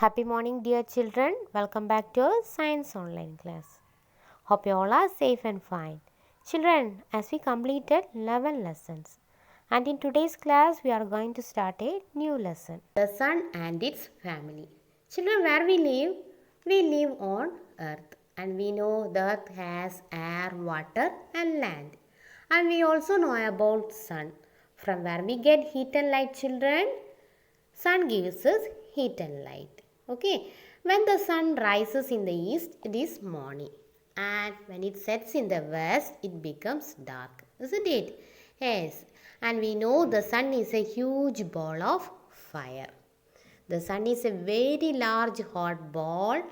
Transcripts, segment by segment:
Happy morning, dear children. Welcome back to our science online class. Hope you all are safe and fine. Children, as we completed 11 lessons, and in today's class, we are going to start a new lesson, the sun and its family. Children, where we live on earth, and we know the earth has air, water, and land. And we also know about sun. From where we get heat and light, children? Sun gives us heat and light. Okay. When the sun rises in the east, it is morning. And when it sets in the west, it becomes dark. Isn't it? Yes. And we know the sun is a huge ball of fire. The sun is a very large hot ball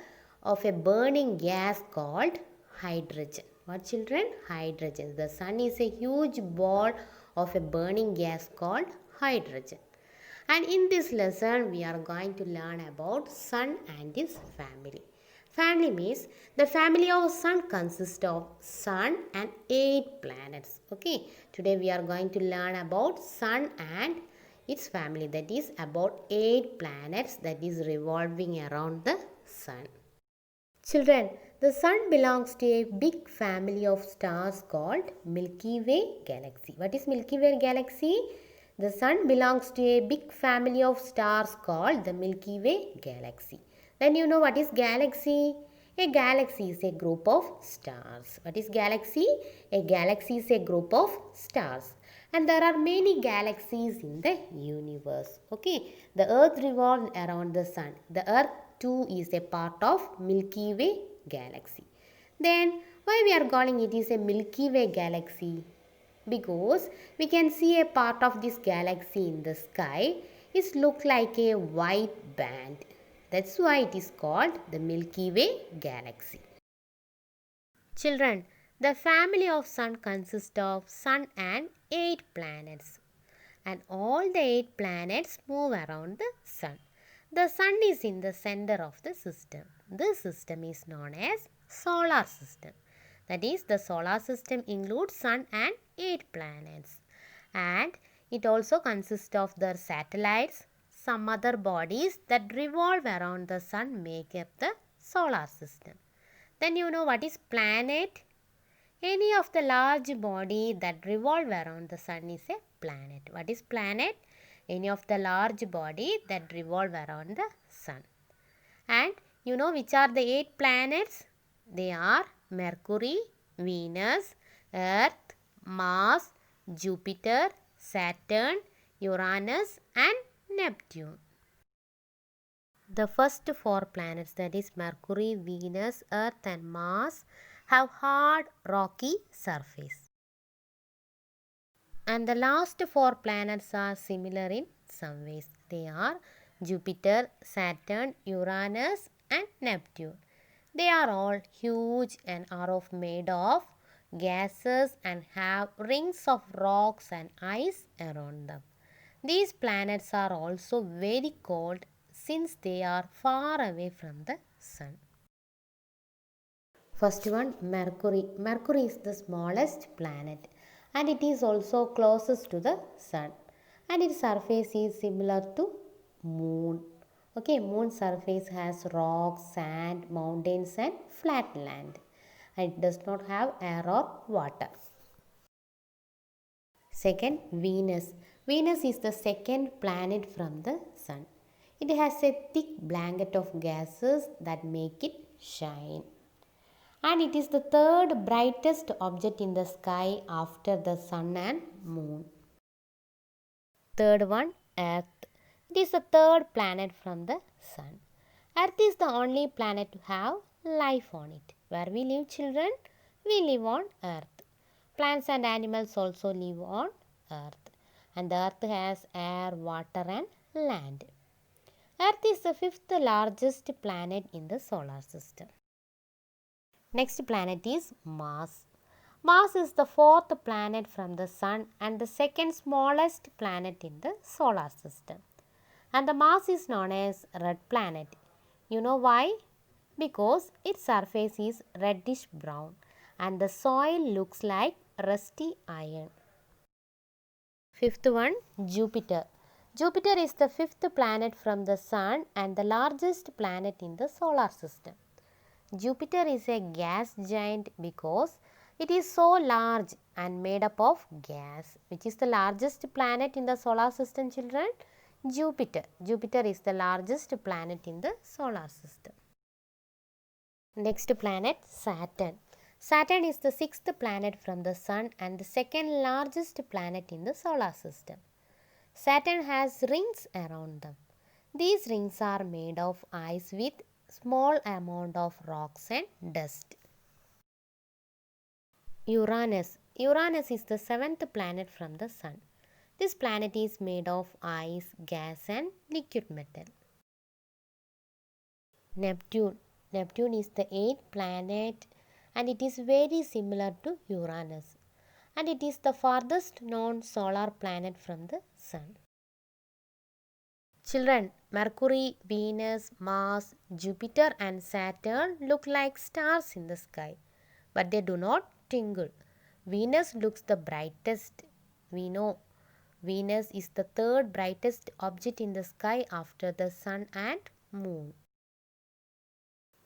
of a burning gas called hydrogen. What, children? Hydrogen. The sun is a huge ball of a burning gas called hydrogen. And in this lesson, we are going to learn about sun and his family. Family means the family of sun consists of sun and 8 planets. Okay, today we are going to learn about sun and its family, that is about 8 planets that is revolving around the sun. Children, the sun belongs to a big family of stars called Milky Way galaxy. What is Milky Way galaxy? The sun belongs to a big family of stars called the Milky Way galaxy. Then you know what is galaxy? A galaxy is a group of stars. What is galaxy? A galaxy is a group of stars. And there are many galaxies in the universe. Okay. The earth revolves around the sun. The earth too is a part of Milky Way galaxy. Then why we are calling it is a Milky Way galaxy? Because we can see a part of this galaxy in the sky. It looks like a white band. That's why it is called the Milky Way galaxy. Children, the family of sun consists of sun and 8 planets. And all the 8 planets move around the sun. The sun is in the center of the system. This system is known as solar system. That is, the solar system includes sun and 8 planets. And it also consists of their satellites, some other bodies that revolve around the sun make up the solar system. Then you know what is planet? Any of the large body that revolve around the sun is a planet. What is planet? Any of the large body that revolve around the sun. And you know which are the 8 planets? They are Mercury, Venus, Earth, Mars, Jupiter, Saturn, Uranus and Neptune. The first 4 planets, that is Mercury, Venus, Earth and Mars, have hard rocky surface. And the last 4 planets are similar in some ways. They are Jupiter, Saturn, Uranus and Neptune. They are all huge and are made of gases and have rings of rocks and ice around them. These planets are also very cold since they are far away from the sun. First one, Mercury. Mercury is the smallest planet and it is also closest to the sun, and its surface is similar to moon. Okay, moon surface has rocks, sand, mountains and flat land, and it does not have air or water. Second, Venus. Venus is the second planet from the sun. It has a thick blanket of gases that make it shine. And it is the third brightest object in the sky after the sun and moon. Third one, Earth. It is the third planet from the sun. Earth is the only planet to have life on it. Where we live, children? We live on Earth. Plants and animals also live on Earth. And the Earth has air, water and land. Earth is the 5th largest planet in the solar system. Next planet is Mars. Mars is the 4th planet from the sun and the second smallest planet in the solar system. And the Mars is known as red planet. You know why? Because its surface is reddish brown and the soil looks like rusty iron. Fifth one, Jupiter. Jupiter is the fifth planet from the Sun and the largest planet in the solar system. Jupiter is a gas giant because it is so large and made up of gas. Which is the largest planet in the solar system, children? Jupiter. Jupiter is the largest planet in the solar system. Next planet, Saturn. Saturn is the sixth planet from the Sun and the second largest planet in the solar system. Saturn has rings around them. These rings are made of ice with small amount of rocks and dust. Uranus. Uranus is the seventh planet from the Sun. This planet is made of ice, gas and liquid metal. Neptune. Neptune is the eighth planet and it is very similar to Uranus. And it is the farthest known solar planet from the Sun. Children, Mercury, Venus, Mars, Jupiter and Saturn look like stars in the sky, but they do not twinkle. Venus looks the brightest. We know Venus is the third brightest object in the sky after the Sun and Moon.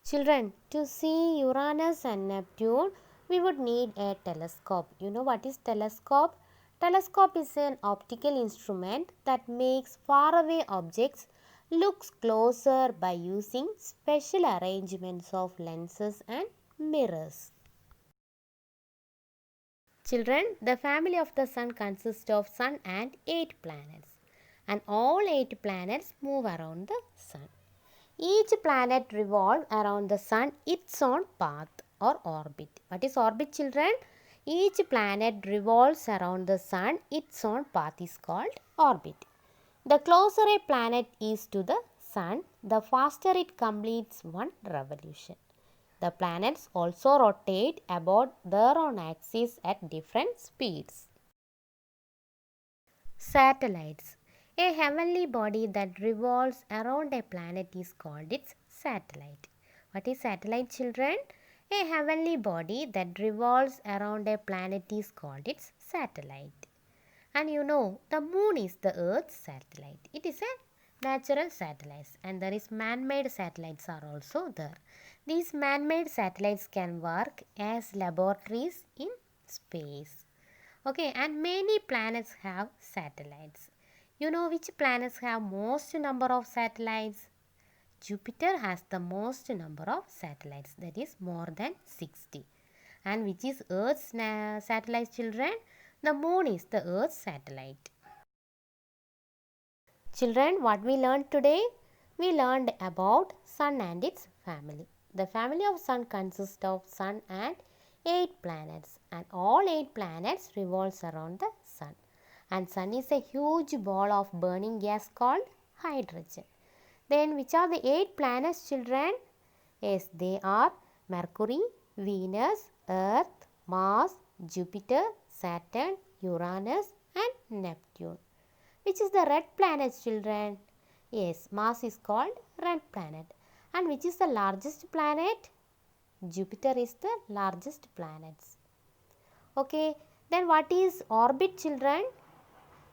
Children, to see Uranus and Neptune, we would need a telescope. You know what is telescope? Telescope is an optical instrument that makes faraway objects look closer by using special arrangements of lenses and mirrors. Children, the family of the Sun consists of Sun and 8 planets, and all 8 planets move around the Sun. Each planet revolves around the Sun its own path or orbit. What is orbit, children? Each planet revolves around the Sun its own path is called orbit. The closer a planet is to the Sun, the faster it completes one revolution. The planets also rotate about their own axis at different speeds. Satellites. A heavenly body that revolves around a planet is called its satellite. What is satellite, children? A heavenly body that revolves around a planet is called its satellite. And you know, the moon is the Earth's satellite. It is a natural satellite and there is man-made satellites are also there. These man-made satellites can work as laboratories in space. Okay, and many planets have satellites. You know which planets have most number of satellites? Jupiter has the most number of satellites, that is more than 60. And which is Earth's satellite, children? The moon is the Earth's satellite. Children, what we learned today? We learned about Sun and its family. The family of Sun consists of Sun and 8 planets, and all 8 planets revolves around the Sun. And Sun is a huge ball of burning gas called hydrogen. Then which are the 8 planets, children? Yes, they are Mercury, Venus, Earth, Mars, Jupiter, Saturn, Uranus and Neptune. Which is the red planet, children? Yes, Mars is called red planet. And which is the largest planet? Jupiter is the largest planet. Okay, then what is orbit, children?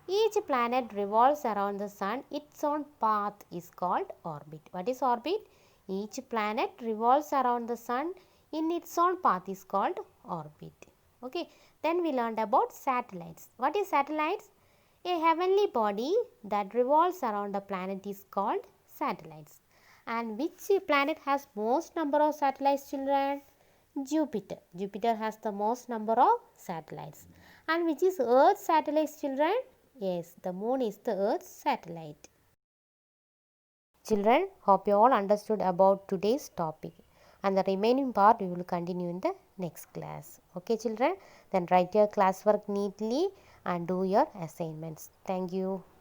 Each planet revolves around the Sun. Its own path is called orbit. What is orbit? Each planet revolves around the Sun in its own path is called orbit. Okay, then we learned about satellites. What is satellites? A heavenly body that revolves around a planet is called satellites. And which planet has most number of satellites, children? Jupiter. Jupiter has the most number of satellites. And which is Earth's satellites, children? Yes, the moon is the Earth's satellite. Children, hope you all understood about today's topic. And the remaining part we will continue in the next class. Okay, children? Then write your classwork neatly and do your assignments. Thank you.